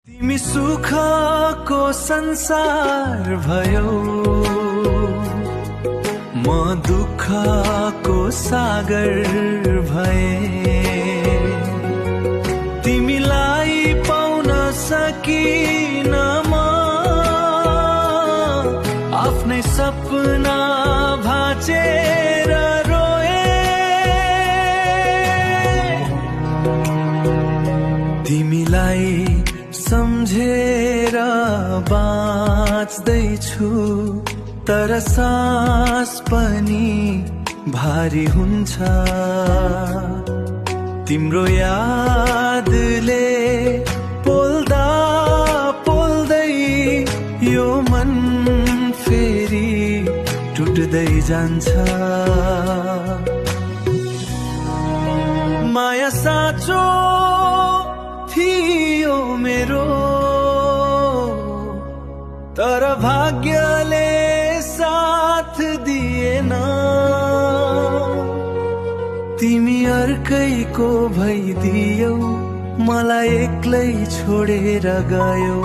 तिमी सुखको संसार भयो, म दुःखको सागर भए। तिमीलाई पाउन सकिन म आफ्नै सपना भाँचेर रोए। तिमीलाई सम्झेर बाँच्दैछु, तर सास पनि भारी हुन्छ। तिम्रो यादले पोल्दा पोल्दै यो मन फेरि टुट्दै जान्छ। माया साँचो थियो मेरो, तर भाग्यले साथ दिएन। तिमी अर्कैको भइदियौ, मलाई एक्लै छोडेर गयौ।